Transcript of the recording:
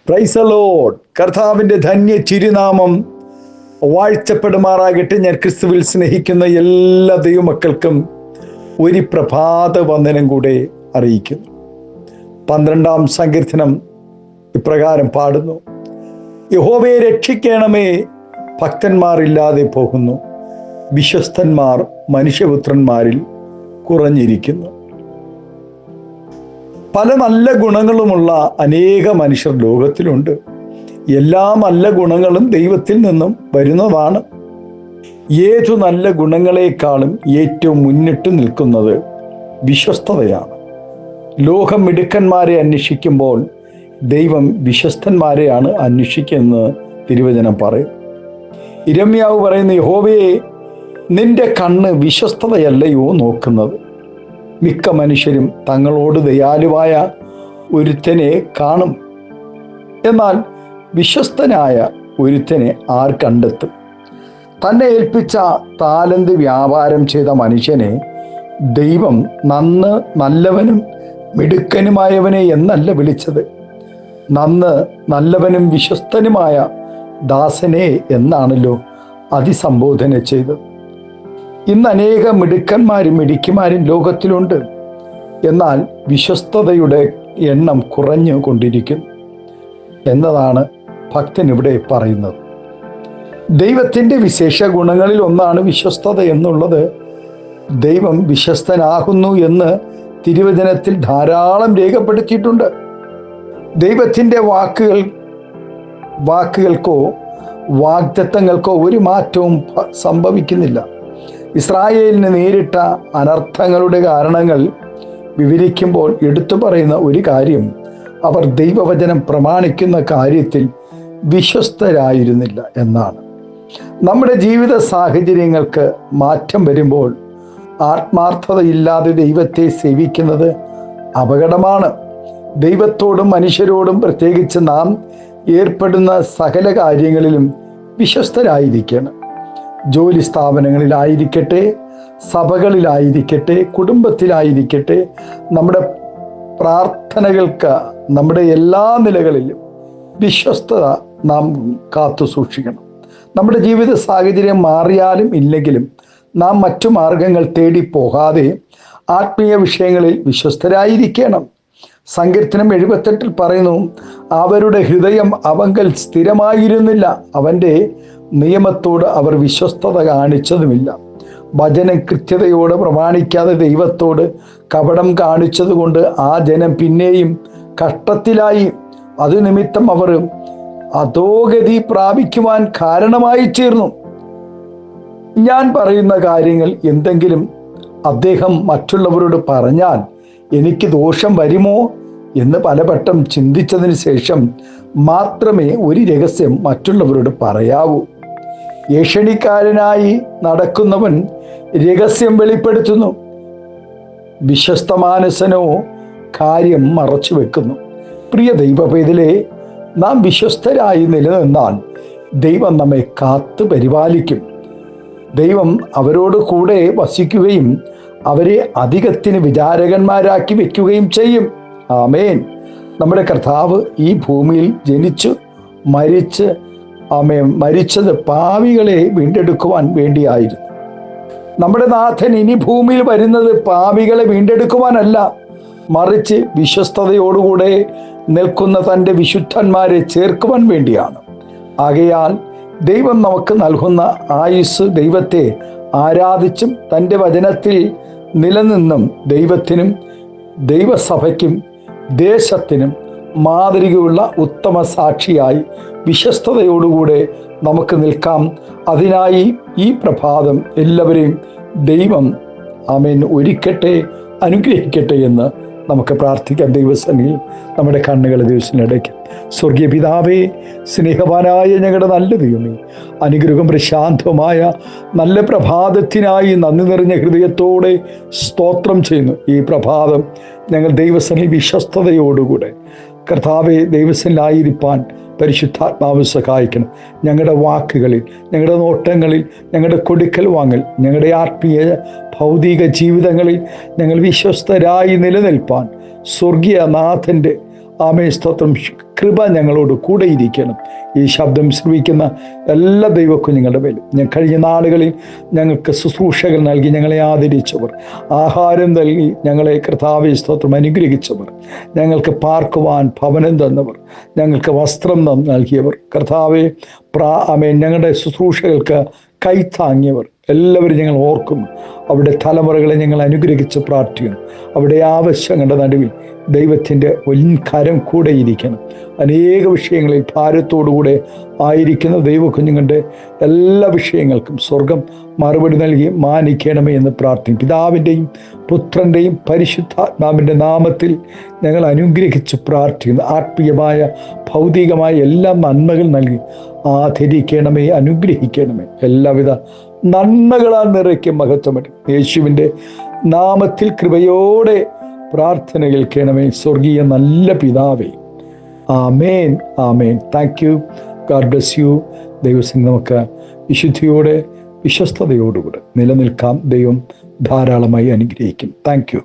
Praise the Lord. കർത്താവിൻ്റെ ധന്യ തിരുനാമം വാഴ്ത്തപ്പെടുമാറാകട്ടെ. ഞാൻ ക്രിസ്തുവിൽ സ്നേഹിക്കുന്ന എല്ലാ ദൈവമക്കൾക്കും ഒരു പ്രഭാത വന്ദനം കൂടെ അറിയിക്കുന്നു. 12-ാം സങ്കീർത്തനം ഇപ്രകാരം പാടുന്നു: യഹോവയെ രക്ഷിക്കണമേ, ഭക്തന്മാരില്ലാതെ പോകുന്നു, വിശ്വസ്തന്മാർ മനുഷ്യപുത്രന്മാരിൽ കുറഞ്ഞിരിക്കുന്നു. പല നല്ല ഗുണങ്ങളുമുള്ള അനേക മനുഷ്യർ ലോകത്തിലുണ്ട്. എല്ലാ നല്ല ഗുണങ്ങളും ദൈവത്തിൽ നിന്നും വരുന്നതാണ്. ഏതു നല്ല ഗുണങ്ങളെക്കാളും ഏറ്റവും മുന്നിട്ട് നിൽക്കുന്നത് വിശ്വസ്തതയാണ്. ലോകം മിടുക്കന്മാരെ അന്വേഷിക്കുമ്പോൾ ദൈവം വിശ്വസ്തന്മാരെയാണ് അന്വേഷിക്കുന്നത് തിരുവചനം പറയും. ഇരമ്യാവ് പറയുന്നു: യഹോവയെ, നിന്റെ കണ്ണ് വിശ്വസ്തതയല്ലയോ നോക്കുന്നത്? മിക്ക മനുഷ്യരും തങ്ങളോട് ദയാലുവായ ഒരുത്തനെ കാണും, എന്നാൽ വിശ്വസ്തനായ ഒരുത്തനെ ആർ കണ്ടെത്തും? തന്നെ ഏൽപ്പിച്ച താലന്ത് വ്യാപാരം ചെയ്ത മനുഷ്യനെ ദൈവം നല്ലവനും മിടുക്കനുമായവനെ എന്നല്ല വിളിച്ചത്, നല്ലവനും വിശ്വസ്തനുമായ ദാസനെ എന്നാണല്ലോ അതിസംബോധന ചെയ്തത്. ഇന്ന് അനേക മിടുക്കന്മാരും മിടുക്കിമാരും ലോകത്തിലുണ്ട്, എന്നാൽ വിശ്വസ്തതയുടെ എണ്ണം കുറഞ്ഞു കൊണ്ടിരിക്കുന്നു എന്നതാണ് ഭക്തൻ ഇവിടെ പറയുന്നത്. ദൈവത്തിൻ്റെ വിശേഷ ഗുണങ്ങളിൽ ഒന്നാണ് വിശ്വസ്തത എന്നുള്ളത്. ദൈവം വിശ്വസ്തനാകുന്നു എന്ന് തിരുവചനത്തിൽ ധാരാളം രേഖപ്പെടുത്തിയിട്ടുണ്ട്. ദൈവത്തിൻ്റെ വാക്കുകൾക്കോ വാഗ്ദത്തങ്ങൾക്കോ ഒരു മാറ്റവും സംഭവിക്കുന്നില്ല. ഇസ്രായേലിന് നേരിട്ട അനർത്ഥങ്ങളുടെ കാരണങ്ങൾ വിവരിക്കുമ്പോൾ എടുത്തു പറയുന്ന ഒരു കാര്യം, അവർ ദൈവവചനം പ്രമാണിക്കുന്ന കാര്യത്തിൽ വിശ്വസ്തരായിരുന്നില്ല എന്നാണ്. നമ്മുടെ ജീവിത സാഹചര്യങ്ങൾക്ക് മാറ്റം വരുമ്പോൾ ആത്മാർത്ഥതയില്ലാതെ ദൈവത്തെ സേവിക്കുന്നത് അപകടമാണ്. ദൈവത്തോടും മനുഷ്യരോടും പ്രത്യേകിച്ച് നാം ഏർപ്പെടുന്ന സകല കാര്യങ്ങളിലും വിശ്വസ്തരായിരിക്കണം. ജോലി സ്ഥാപനങ്ങളിലായിരിക്കട്ടെ, സഭകളിലായിരിക്കട്ടെ, കുടുംബത്തിലായിരിക്കട്ടെ, നമ്മുടെ പ്രാർത്ഥനകൾക്ക്, നമ്മുടെ എല്ലാ നിലകളിലും വിശ്വസ്തത നാം കാത്തു സൂക്ഷിക്കണം. നമ്മുടെ ജീവിത സാഹചര്യം മാറിയാലും ഇല്ലെങ്കിലും നാം മറ്റു മാർഗങ്ങൾ തേടി പോകാതെ ആത്മീയ വിഷയങ്ങളിൽ വിശ്വസ്തരായിരിക്കണം. സങ്കീർത്തനം 78 പറയുന്നു: അവരുടെ ഹൃദയം അവങ്കൽ സ്ഥിരമായിരുന്നില്ല, അവൻ്റെ നിയമത്തോട് അവർ വിശ്വസ്തത കാണിച്ചതുമില്ല. വചനം കൃത്യതയോടെ പ്രമാണിക്കാതെ ദൈവത്തോട് കപടം കാണിച്ചതുകൊണ്ട് ആ ജനം പിന്നെയും കഷ്ടത്തിലായി. അത് നിമിത്തം അവർ അധോഗതി പ്രാപിക്കുവാൻ കാരണമായി തീർന്നു. ഞാൻ പറയുന്ന കാര്യങ്ങൾ എന്തെങ്കിലും അദ്ദേഹം മറ്റുള്ളവരോട് പറഞ്ഞാൽ എനിക്ക് ദോഷം വരുമോ എന്ന് പലവട്ടം ചിന്തിച്ചതിന് ശേഷം മാത്രമേ ഒരു രഹസ്യം മറ്റുള്ളവരോട് പറയാവൂ. ഏഷണിക്കാരനായി നടക്കുന്നവൻ രഹസ്യം വെളിപ്പെടുത്തുന്നു, വിശ്വസ്തമാനസനോ കാര്യം മറച്ചു വെക്കുന്നു. പ്രിയ ദൈവപൈതലേ, നാം വിശ്വസ്തരായി നിലനിന്നാൽ ദൈവം നമ്മെ കാത്തു പരിപാലിക്കും. ദൈവം അവരോട് കൂടെ വസിക്കുകയും അവരെ അധികത്തിന് വിചാരകന്മാരാക്കി വെക്കുകയും ചെയ്യും. ആമേൻ. നമ്മുടെ കർത്താവ് ഈ ഭൂമിയിൽ ജനിച്ചു മരിച്ചത് പാപികളെ വീണ്ടെടുക്കുവാൻ വേണ്ടിയായിരുന്നു. നമ്മുടെ നാഥൻ ഇനി ഭൂമിയിൽ വരുന്നത് പാപികളെ വീണ്ടെടുക്കുവാനല്ല, മറിച്ച് വിശ്വസ്തതയോടുകൂടെ നിൽക്കുന്ന തൻ്റെ വിശുദ്ധന്മാരെ ചേർക്കുവാൻ വേണ്ടിയാണ്. ആകയാൽ ദൈവം നമുക്ക് നൽകുന്ന ആയുസ് ദൈവത്തെ ആരാധിച്ചും തൻ്റെ വചനത്തിൽ നിലനിന്നും ദൈവത്തിനും ദൈവസഭയ്ക്കും ദേശത്തിനും മാതൃകയുള്ള ഉത്തമ സാക്ഷിയായി വിശ്വസ്തതയോടുകൂടെ നമുക്ക് നിൽക്കാം. അതിനായി ഈ പ്രഭാതം എല്ലാവരെയും ദൈവം ആമേൻ ഒരുക്കട്ടെ, അനുഗ്രഹിക്കട്ടെ എന്ന് നമുക്ക് പ്രാർത്ഥിക്കാം. ദൈവസന്നിധിയിൽ നമ്മുടെ കണ്ണുകളെ ദിവസത്തിനിടയ്ക്ക്. സ്വർഗീയ പിതാവേ, സ്നേഹവാനായ ഞങ്ങളുടെ നല്ല ദൈവമേ, അനുഗ്രഹം പ്രശാന്തമായ നല്ല പ്രഭാതത്തിനായി നന്ദി നിറഞ്ഞ ഹൃദയത്തോടെ സ്തോത്രം ചെയ്യുന്നു. ഈ പ്രഭാതം ഞങ്ങൾ ദൈവസന്നിധിയിൽ വിശ്വസ്തതയോടുകൂടെ കർത്താവെ ദൈവസന്നിധിയിലായിരിക്കാൻ പരിശുദ്ധാത്മാവ് സഹായിക്കണം. ഞങ്ങളുടെ വാക്കുകളിൽ, ഞങ്ങളുടെ നോട്ടങ്ങളിൽ, ഞങ്ങളുടെ കൊടുക്കൽ വാങ്ങൽ, ഞങ്ങളുടെ ആത്മീയ ഭൗതിക ജീവിതങ്ങളിൽ ഞങ്ങൾ വിശ്വസ്തരായി നിലനിൽപ്പാൻ സ്വർഗീയ നാഥൻ്റെ ആമേ സ്തോത്രം. കൃപ ഞങ്ങളോട് കൂടെ ഇരിക്കണം. ഈ ശബ്ദം ശ്രവിക്കുന്ന എല്ലാ ദൈവക്കുഞ്ഞുങ്ങളുടെ മേലും ഞാൻ കഴിഞ്ഞ നാളുകളിൽ ഞങ്ങൾക്ക് ശുശ്രൂഷകൾ നൽകി ഞങ്ങളെ ആദരിച്ചവർ, ആഹാരം നൽകി ഞങ്ങളെ കർത്താവേ സ്തോത്രം അനുഗ്രഹിച്ചവർ, ഞങ്ങൾക്ക് പാർക്കുവാൻ ഭവനം തന്നവർ, ഞങ്ങൾക്ക് വസ്ത്രം നൽകിയവർ, കർത്താവെ ആമേൻ ഞങ്ങളുടെ ശുശ്രൂഷകൾക്ക് കൈത്താങ്ങിയവർ എല്ലാവരും ഞങ്ങൾ ഓർക്കുന്നു. അവിടെ തലമുറകളെ ഞങ്ങൾ അനുഗ്രഹിച്ച് പ്രാർത്ഥിക്കുന്നു. അവിടെ ആവശ്യങ്ങളുടെ നടുവിൽ ദൈവത്തിൻ്റെ കരം കൂടെ ഇരിക്കണം. അനേക വിഷയങ്ങളിൽ ഭാരത്തോടുകൂടെ ആയിരിക്കുന്ന ദൈവകുഞ്ഞുങ്ങളുടെ എല്ലാ വിഷയങ്ങൾക്കും സ്വർഗം മറുപടി നൽകി മാനിക്കണമേ എന്ന് പ്രാർത്ഥിക്കും. പിതാവിൻ്റെയും പുത്രൻ്റെയും പരിശുദ്ധാത്മാവിൻ്റെ നാമത്തിൽ ഞങ്ങൾ അനുഗ്രഹിച്ച് പ്രാർത്ഥിക്കുന്നു. ആത്മീയമായ ഭൗതികമായ എല്ലാ നന്മകൾ നൽകി ആദരിക്കണമേ, അനുഗ്രഹിക്കണമേ. എല്ലാവിധ നന്മകളാൽ നിറയ്ക്കും മഹത്വമറ്റും യേശുവിൻ്റെ നാമത്തിൽ കൃപയോടെ പ്രാർത്ഥന കേൾക്കണമേ സ്വർഗീയ നല്ല പിതാവേ. ആമേൻ, ആമേൻ. Thank you. God bless you. ദൈവം നമുക്ക് വിശുദ്ധിയോടെ വിശ്വസ്തയോടുകൂടെ നിലനിൽക്കാം. ദൈവം ധാരാളമായി അനുഗ്രഹിക്കും. Thank U.